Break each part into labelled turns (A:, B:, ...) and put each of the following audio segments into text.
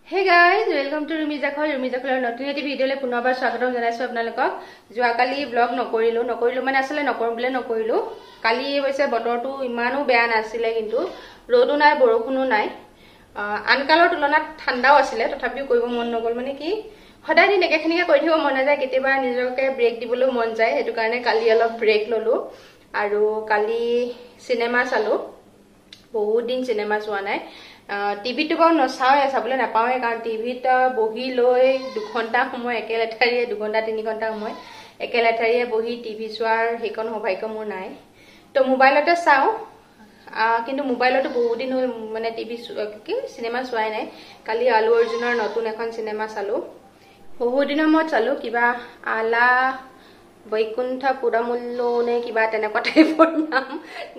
A: Hey guys, welcome to Rumizakhol নতুন এটি ভিডিওলে পুনৰবাৰ স্বাগতম জনাইছো আপোনালোকক। যোৱাকালি ব্লগ নকৰিলো মানে আসলে নকৰিলো। কালি হৈছে বতৰটো ইমানো বেয়া নাছিলে কিন্তু ৰ'দো নাই বৰষুণো নাই। আনকালৰ তুলনাত ঠাণ্ডাও আছিলে তথাপিও কৰিব মন নগল মানে কি সদায় দিন একেখিনিকে কৰি থাকিব মন নাযায় কেতিয়াবা নিজকে ব্ৰেক দিবলৈ মন যায় হেতু কাৰণে কালি অলপ ব্ৰেক ললো আৰু কালি সিনেমা চালো বহুত দিন সিনেমা চোৱা নাই টিভি তো বাৰু নচাওয়ে চাবলৈ নাপাওয়ে কাৰণ টিভিত বহি লৈ 2 ঘণ্টা সময় একেলেঠাৰিয়ে 2 ঘণ্টা 3 ঘণ্টা সময় একেলেঠাৰিয়ে বহি টিভি চোৱাৰ হেকন সৌভাগ্য মোৰ নাই তো মোবাইলতে চাও কিন্তু মোবাইলতো বহুত দিন হ'ল মানে টিভি কি সিনেমা চোৱাই নাই কালি আলু অৰ্জুনৰ নতুন এখন সিনেমা চালো বহুত দিনৰ মই চালো কিবা আলা বৈকুণ্ঠ পুৰমুল্লো নে কিবা তেনেকুৱা টাইপৰ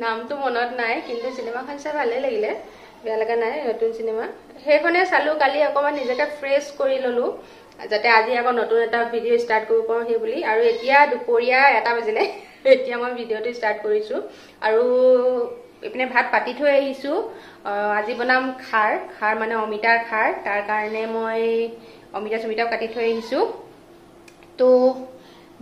A: নামটো মনত নাই কিন্তু সিনেমাখন চাই ভালে লাগিলে বেয়া লাগা নাই নতুন সিনেমা হেখনে চালো কালি অকমান নিজকে ফ্ৰেশ কৰি ললো যাতে আজি আকৌ নতুন এটা ভিডিও ষ্টাৰ্ট কৰিব পাৰো হে বুলি আৰু এতিয়া দুপৰীয়া 1 বাজিলে এতিয়া মই ভিডিওটো ষ্টাৰ্ট কৰিছো আৰু এপিনে ভাত পাতি থৈ আহিছো আজি বনাম খাৰ মানে অমিতাৰ খাৰ তাৰ কাৰণে মই অমিতা কাটি থৈ আহিছো তো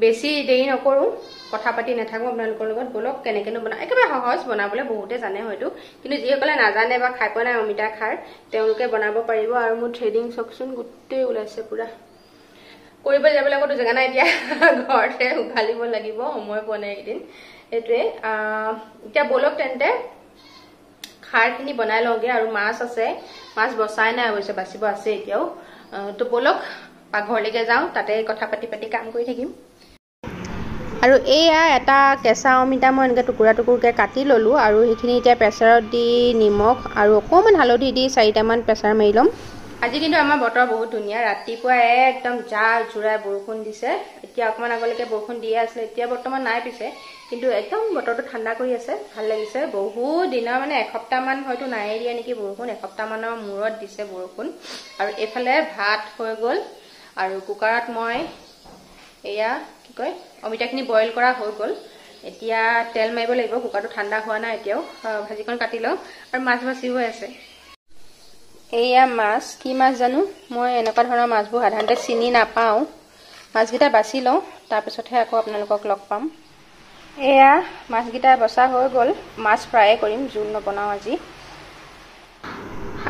A: বেছি দেৰি নকৰো কথা পাতি নাথাকো আপোনালোকৰ লগত বলক কেনেকেনো বনা একেবাৰে সহজ বনাবলৈ বহুতে জানে হয়তো কিন্তু যিসকলে নাজানে বা খাই পোৱা নাই অমিতা খাৰ তেওঁলোকে বনাব পাৰিব আৰু মোৰ থ্ৰেডিং চকচোন গুটেই ওলাইছে পুৰা কৰিব যাবলৈ কোনো জাগা নাই দিয়া ঘৰতে উঘালিব লাগিব সময় পোৱা নাই এদিন এটোৱে এতিয়া বলক তেন্তে খাৰখিনি বনাই লওঁগে আৰু মাছ আছে মাছ বসাই নাই অৱশ্যে বাচিব আছে এতিয়াও তো বলক পাকঘৰলৈকে যাওঁ তাতে কথা পাতি কাম কৰি থাকিম আৰু এয়া এটা কেঁচা অমিতা মই এনেকৈ টুকুৰাকে কাটি ললো আৰু সেইখিনি এতিয়া প্ৰেছাৰত দি নিমখ আৰু অকমান হালধি দি 4টামান প্ৰেছাৰ মাৰি লম আজি কিন্তু আমাৰ বতৰ বহুত ধুনীয়া ৰাতিপুৱা একদম জোৰাই বৰষুণ দিছে এতিয়া অকমান আগলৈকে বৰষুণ দিয়ে আছে এতিয়া বৰ্তমান নাই পিছে কিন্তু একদম বতৰটো ঠাণ্ডা কৰি আছে ভাল লাগিছে বহুত দিনৰ মানে এসপ্তাহ মান হয়তো নাই দিয়া নেকি বৰষুণ এসপ্তাহ মানৰ মূৰত দিছে বৰষুণ আৰু এফালে ভাত হৈ গল আৰু কুকাৰত মই এয়া কি কয় অমিতাখিনি বইল কৰা হৈ গল এতিয়া তেল মাৰিব লাগিব কুকাৰটো ঠাণ্ডা হোৱা নাই এতিয়াও ভাজিখন কাটি লওঁ আৰু মাছ ভাজিও আছে এয়া মাছ কি মাছ জানো মই এনেকুৱা ধৰণৰ মাছবোৰ সাধাৰণতে চিনি নাপাওঁ মাছকেইটা বাছি লওঁ তাৰপিছতহে আকৌ আপোনালোকক লগ পাম এয়া মাছকেইটা বসা হৈ গল মাছ ফ্ৰাই কৰিম জোল নবনাও আজি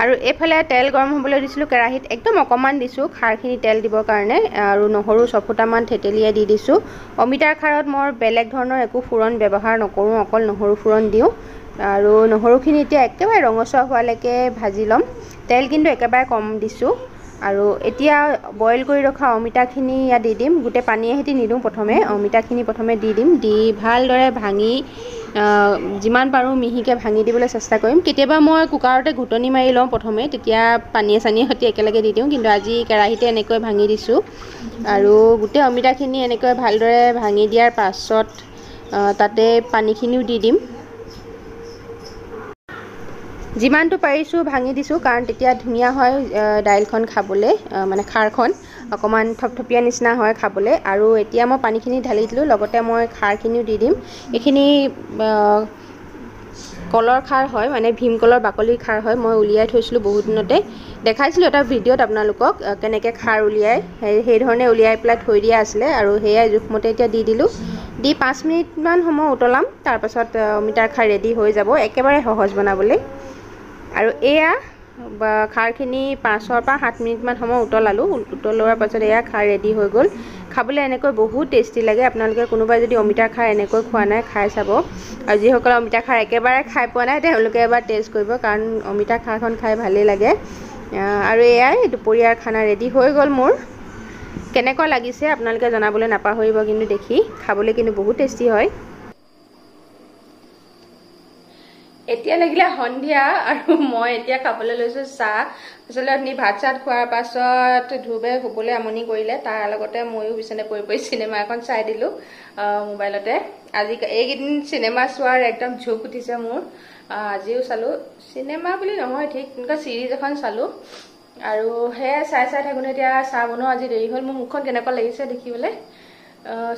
A: আৰু এফালে তেল গৰম হ'বলৈ দিছিলো কেৰাহীত একদম অকমান দিছো খাৰখিনি তেল দিবৰ কাৰণে আৰু নহৰু 6 ফুটামান থেতেলিয়াই দি দিছো অমিতাৰ খাৰত মই বেলেগ ধৰণৰ একো ফুৰণ ব্যৱহাৰ নকৰো অকল নহৰু ফুৰণ দিও আৰু নহৰুখিনি এতিয়া একেবাৰে ৰঙচুৱা হোৱালৈকে ভাজি লম তেল কিন্তু একেবাৰে কম দিছো আৰু এতিয়া বইল কৰি ৰখা অমিতাখিনি ইয়া দি দিম গুটে পানীয়ে হেতি নিদু প্ৰথমে অমিতাখিনি প্ৰথমে দি দিম দি ভালদৰে ভাঙি যিমান পাৰো মিহিকে ভাঙি দিবলৈ চেষ্টা কৰিম কেতিয়াবা মই কুকাৰতে ঘুটনি মাৰি লওঁ প্ৰথমে তেতিয়া পানীয়ে চানীয়ে হতি একেলগে দি দিওঁ কিন্তু আজি কেৰাহীতে এনেকৈ ভাঙি দিছো আৰু গুটে অমিতাখিনি এনেকৈ ভালদৰে ভাঙি দিয়াৰ পাছত তাতে পানীখিনিও দি দিম যিমানটো পাৰিছো ভাঙি দিছো কাৰণ তেতিয়া ধুনীয়া হয় দাইলখন খাবলে মানে খাৰখন অকমান থপথপিয়া নিচিনা হয় খাবলে আৰু এতিয়া মই পানীখিনি ঢালি দিলো লগতে মই খাৰখিনিও দি দিম এখিনি কলৰ খাৰ হয় মানে ভীমকলৰ বাকলিৰ খাৰ হয় মই উলিয়াই থৈছিলো বহুত দিনতে দেখাইছিলো এটা ভিডিওত আপোনালোকক কেনেকৈ খাৰ উলিয়াই সেই ধৰণে উলিয়াই পেলাই থৈ দিয়া আছিল আৰু হেয়া জুখমতে এতিয়া দি দিলো দি 5 মিনিট মান সময় উতলাম তাৰ পাছত অমিতাৰ খাৰ ৰেডি হৈ যাব একেবাৰে সহজ বনাবলৈ আৰু এয়া খাৰখিনি 5 পৰা 7 মিনিট মান সময় উতলোৱাৰ পাছত এয়া খাৰ ৰেডি হৈ গল খাবলৈ এনেকৈ বহুত টেষ্টি লাগে আপোনালোকে কোনোবাই যদি অমিতাৰ খাৰ এনেকৈ খোৱা নাই খাই চাব আৰু যিসকলে অমিতাৰ খাৰ একেবাৰে খাই পোৱা নাই তেওঁলোকে এবাৰ টেষ্ট কৰিব কাৰণ অমিতাৰ খাৰখন খাই ভালেই লাগে আৰু এয়াই দুপৰীয়াৰ খানা ৰেডি হৈ গল মোৰ কেনেকুৱা লাগিছে আপোনালোকে জনাবলৈ নাপাহৰিব কিন্তু দেখি খাবলৈ কিন্তু বহুত টেষ্টি হয় এতিয়া লাগিলে সন্ধিয়া আৰু মই এতিয়া খাবলৈ লৈছো চাহ আসলে নি ভাত চাত খোৱাৰ পাছত ধুবে শুবলৈ আমনি কৰিলে তাৰ লগতে ময়ো বিছনে পৰি সিনেমা এখন চাই দিলো মোবাইলতে আজি এইদিন সিনেমা চোৱাৰ একদম ঝোক উঠিছে মোৰ আজিও চালো সিনেমা বুলি নহয় ঠিক এনেকা সিৰিজ এখন চালো আৰু হে চাই থাকুনে এতিয়া চাহ বনোৱা আজি দেৰি হ'ল মোৰ মুখখন কেনেকুৱা লাগিছে দেখিবলে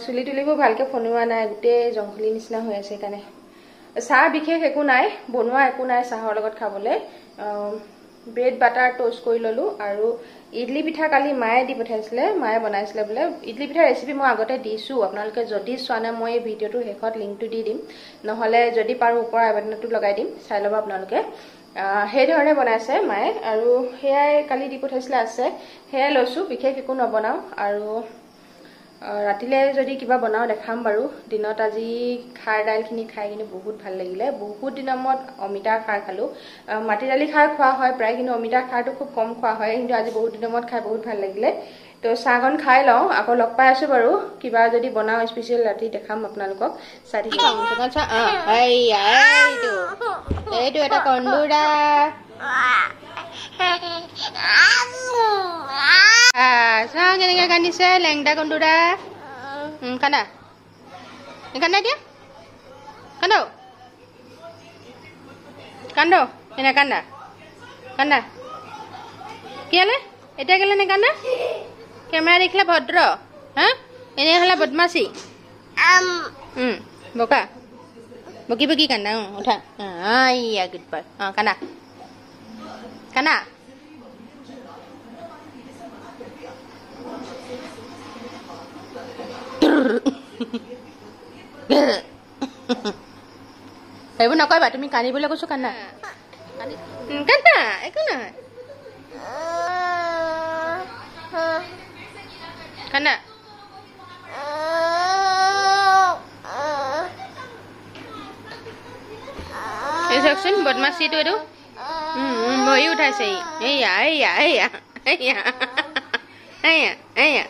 A: চুলি তুলিবোৰ ভালকে ফনুৱা নাই গুটে জংঘলি নিচিনা হৈ আছে কাৰণে চাহ বিশেষ একো নাই বনোৱা একো নাই চাহৰ লগত খাবলৈ ব্ৰেড বাটাৰ টোষ্ট কৰি ললো আৰু ইডলি পিঠা কালি মায়ে দি পঠাইছিলে মায়ে বনাইছিলে বোলে ইডলি পিঠা ৰেচিপি মই আগতে দিছো আপোনালোকে যদি চোৱা নাই মই এই ভিডিঅ'টো শেষত লিংকটো দি দিম নহলে যদি পাৰো ওপৰ আই বাটনটো লগাই দিম চাই ল'ব আপোনালোকে সেই ধৰণে বনাইছে মায়ে আৰু হেয়াই কালি দি পঠাইছিলে আছে হেয়াই লৈছো বিশেষ একো নবনাও আৰু ৰাতিলে যদি কিবা বনাও দেখাম বাৰু দিনত আজি খাৰ দাইলখিনি খাই কিনে বহুত ভাল লাগিলে বহুত দিনৰ মত অমিতা খাৰ খালো মাটি দালি খাৰ খোৱা হয় প্ৰায় কিন্তু অমিতা খাৰটো খুব কম খোৱা হয় কিন্তু আজি বহুত দিনৰ মত খাই বহুত ভাল লাগিলে তো চাহখন খাই লওঁ আকৌ লগ পাই আছো বাৰু কিবা যদি বনাও স্পেচিয়েল ৰাতি দেখাম আপোনালোকক চাই এইটো এটা কন্দুৰা চাহ কেনেকৈ কান্দিছে লেংটা কন্দুৰা কান্দা কান্দা এতিয়া কান্দো কান্দো এনে কান্দা কান্দা কি হলে এতিয়া কেলে নে কান্দা কেমেৰা দেখিলে ভদ্ৰ হা এনে হলে বদমাছি বকা বকি বকি কান্দা উঠা ইয়া গুড বয় কান্দা কান্দা এইবোৰ নকৰিবা তুমি কান্দিবলৈ কৈছো কান্দা কান্দা একো নহয় কান্দা এই চাওকচোন বদমাছিটো এইটো ভৰি উঠাইছে এইয়া এইয়া এইয়া এইয়া এইয়া এইয়া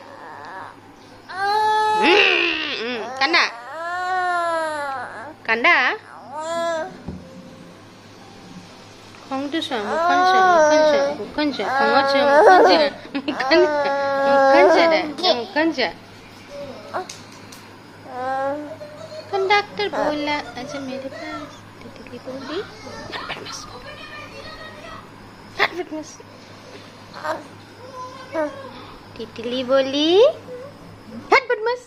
A: কান্দা কান্দা খংটো চোৱা মুখখন চোৱা মুখখন চোৱা খঙত চোৱা মুখখন চোৱা कंडक्टर बोला अच्छा मेरे पास तितली बोली तितली बोली हट बदमाश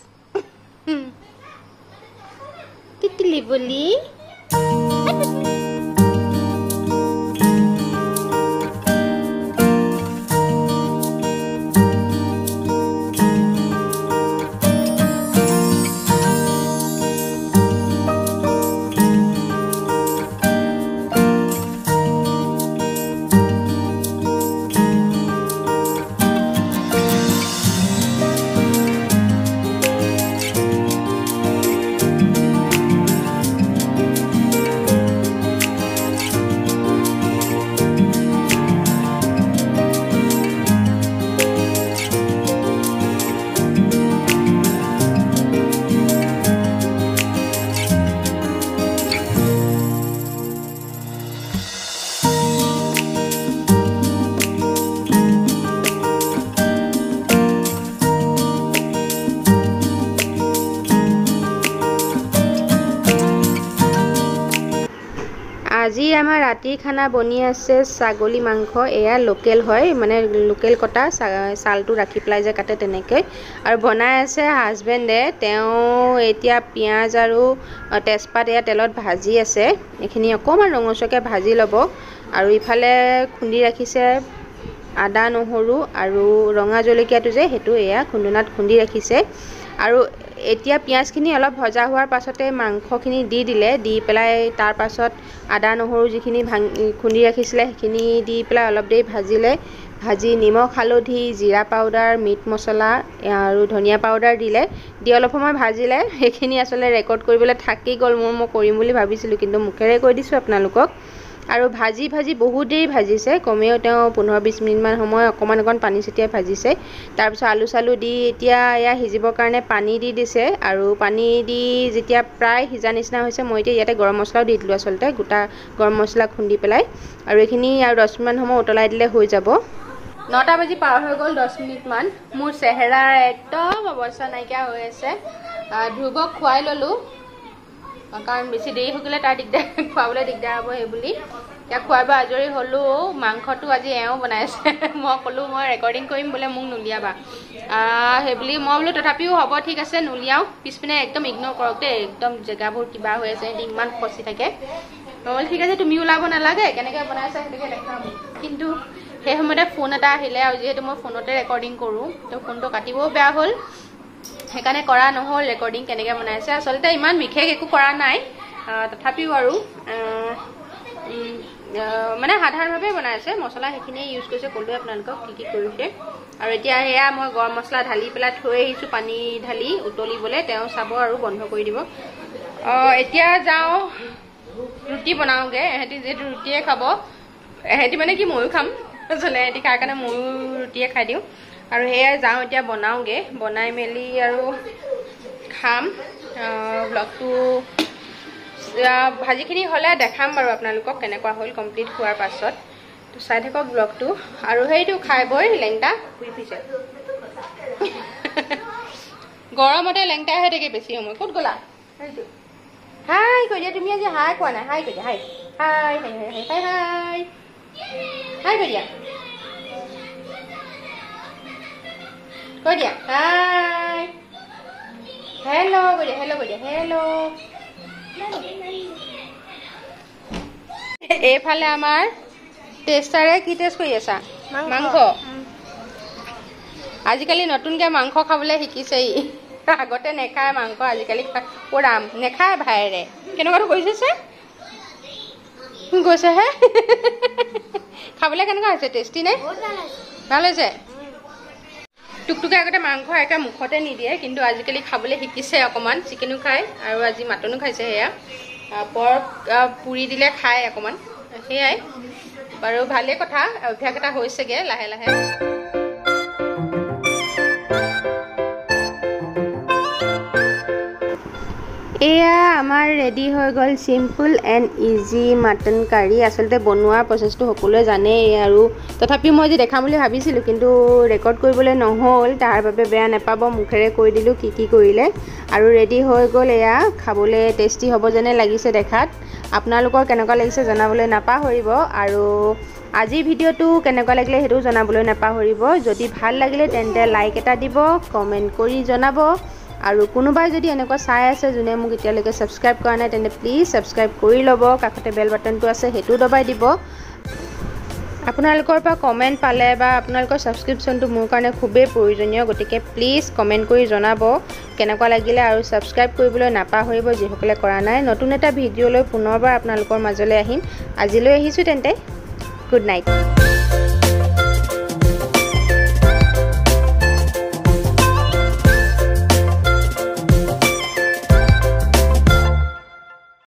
A: तितली बोली আজি আমাৰ ৰাতি খানা বনি আছে ছাগলী মাংস এয়া লোকেল হয় মানে লোকেল কটা সালটো ৰাখি প্লাই যে কাটে তেনেকৈ আৰু বনাই আছে হাজবেণ্ডে তেওঁ এতিয়া পিয়াজ আৰু তেজপাত এয়া তেলত ভাজি আছে এখিনি অকমান ৰঙচুৱাকৈ ভাজি ল'ব আৰু ইফালে খুন্দি ৰাখিছে আদা নহৰু আৰু ৰঙা জলকীয়াটো যে হেতু এয়া খুন্দুনাত খুন্দি ৰাখিছে আৰু এতিয়া পিয়াজখিনি অলপ ভজা হোৱাৰ পাছতে মাংসখিনি দি দিলে দি পেলাই তাৰ পাছত আদা নহৰু যিখিনি খুন্দি ৰাখিছিলে সেইখিনি দি পেলাই অলপ দেৰি ভাজিলে ভাজি নিমখ হালধি জিৰা পাউডাৰ মিট মছলা আৰু ধনিয়া পাউডাৰ দিলে দি অলপ সময় ভাজিলে সেইখিনি আসলে ৰেকৰ্ড কৰিবলৈ থাকি গ'ল মই কৰিম বুলি ভাবিছিলোঁ কিন্তু মুখেৰে কৈ দিছোঁ আপোনালোকক আৰু ভাজি ভাজি বহুত দেৰি ভাজিছে কমেও তেওঁ 15-20 মিনিট মান সময় অকমান পানী ছটিয়াই ভাজিছে তাৰ পিছত আলু চালু দি এতিয়া এয়া হিজিবৰ কাৰণে পানী দি দিছে আৰু পানী দি যেতিয়া প্ৰায় হিজা নিচিনা হৈছে মই এতিয়া ইয়াতে গৰম মছলাও দি দিলোঁ আসলতে গোটা গৰম মছলা খুন্দি পেলাই আৰু এখিনি আৰু 10 মিনিট মান সময় উতলাই দিলে হৈ যাব 9টা বাজি পাৰ হৈ গ'ল 10 মিনিট মান মোৰ চেহেৰা একদম অৱস্থা নাইকিয়া হৈ আছে ধ্ৰুৱক খুৱাই ললো কাৰণ বেছি দেৰি হৈ গ'লে তাৰ দিগদাৰ খুৱাবলৈ দিগদাৰ হ'ব হে বুলি या खुआब आजरी हलो मांसटो আজি এও বনাইছে মই কলো মই ৰেকৰ্ডিং কৰিম বলে মোক নুলিয়াবা হেবলি মই বলো তথাপিও হ'ব ঠিক আছে নুলিয়াও পিছপিনে একদম ইগনোৰ কৰক দে একদম জেগাবোৰ কিবা হৈ আছে ইমান ফসি থাকে ঠিক আছে তুমি ওলাব নালাগে কেনেকৈ বনাইছা সেইটোকে দেখাম কিন্তু সেই সময়তে ফোন এটা আহিলে আৰু যিহেতু মই ফোনতে ৰেকৰ্ডিং কৰোঁ তো ফোনটো কাটিবও বেয়া হ'ল সেইকাৰণে কৰা নহ'ল ৰেকৰ্ডিং কেনেকৈ বনাইছে আচলতে ইমান বিশেষ একো কৰা নাই তথাপিও আৰু মানে সাধাৰণভাৱে বনাইছে মছলা সেইখিনিয়ে ইউজ কৰিছে ক'লোৱে আপোনালোকক কি কৰিছে আৰু এতিয়া সেয়া মই গৰম মছলা ঢালি পেলাই থৈ আহিছোঁ পানী ঢালি উতলিবলৈ তেওঁ চাব আৰু বন্ধ কৰি দিব এতিয়া যাওঁ ৰুটি বনাওঁগৈ এহেঁতি যিহেতু ৰুটিয়ে খাব এহেঁতি মানে কি ময়ো খাম আচলতে এহেঁতি খাই কাৰণে ময়ো ৰুটিয়ে খাই দিওঁ আৰু সেয়াই যাওঁ এতিয়া বনাওঁগৈ বনাই মেলি আৰু খাম ব্লগটো ভাজিখিনি হ'লে দেখাম বাৰু আপোনালোকক কেনেকুৱা হ'ল কমপ্লিট হোৱাৰ পাছত তো চাই থাকক ব্লগটো আৰু সেইটো খাই বৈ লেংটা ঘূৰি ফুৰিছে গৰমতে লেংটা হৈ থাকে বেছি সময় ক'ত গ'লা সেইটো হাই কৈ দিয়া তুমি আজি হাই কোৱা নাই হাই কৈ দিয়া হাই হাই হাই হাই হাই হাই হাই কৈ দিয়া হাই হেল্ল' কৈ দিয়া হেল্ল' কৈ দিয়া হেল্ল' এইফালে আমাৰ টেষ্টাৰে কি টেষ্ট কৰি আছা মাংস আজিকালি নতুনকৈ মাংস খাবলৈ শিকিছে ই আগতে নেখায় মাংস আজিকালি পুৰাম নেখায় ভাইৰে কেনেকুৱাটো কৰিছে গৈছেহে খাবলৈ কেনেকুৱা হৈছে টেষ্টি নে ভাল হৈছে টুকটুকে আগতে মাংস একে মুখতে নিদিয়ে কিন্তু আজিকালি খাবলৈ শিকিছে অকণমান চিকেনো খায় আৰু আজি মাটনো খাইছে সেয়া পৰ্ক পুৰি দিলে খায় অকণমান সেয়াই বাৰু ভালেই কথা অভ্যাস এটা হৈছেগৈ লাহে লাহে এয়া আমাৰ ৰেডি হৈ গ'ল চিম্পল এণ্ড ইজি মাটন কাৰী আচলতে বনোৱাৰ প্ৰচেছটো সকলোৱে জানেই আৰু তথাপিও মই যে দেখাম বুলি ভাবিছিলোঁ কিন্তু ৰেকৰ্ড কৰিবলৈ নহ'ল তাৰ বাবে বেয়া নাপাব মুখেৰে কৈ দিলোঁ কি কৰিলে আৰু ৰেডি হৈ গ'ল এয়া খাবলৈ টেষ্টি হ'ব যেনে লাগিছে দেখাত আপোনালোকৰ কেনেকুৱা লাগিছে জনাবলৈ নাপাহৰিব আৰু আজিৰ ভিডিঅ'টো কেনেকুৱা লাগিলে সেইটো জনাবলৈ নাপাহৰিব যদি ভাল লাগিলে তেন্তে লাইক এটা দিব কমেণ্ট কৰি জনাব আৰু কোনোবাই যদি এনেকুৱা চাই আছে যোনে মোক এতিয়ালৈকে ছাবস্ক্ৰাইব কৰা নাই তেন্তে প্লিজ ছাবস্ক্ৰাইব কৰি ল'ব কাষতে বেল বাটনটো আছে সেইটো দবাই দিব আপোনালোকৰ পৰা কমেণ্ট পালে বা আপোনালোকৰ ছাবস্ক্ৰিপশ্যনটো মোৰ কাৰণে খুবেই প্ৰয়োজনীয় গতিকে প্লিজ কমেণ্ট কৰি জনাব কেনেকুৱা লাগিলে আৰু ছাবস্ক্ৰাইব কৰিবলৈ নাপাহৰিব যিসকলে কৰা নাই নতুন এটা ভিডিঅ'লৈ পুনৰবাৰ আপোনালোকৰ মাজলৈ আহিম আজিলৈ আহিছোঁ তেন্তে গুড নাইট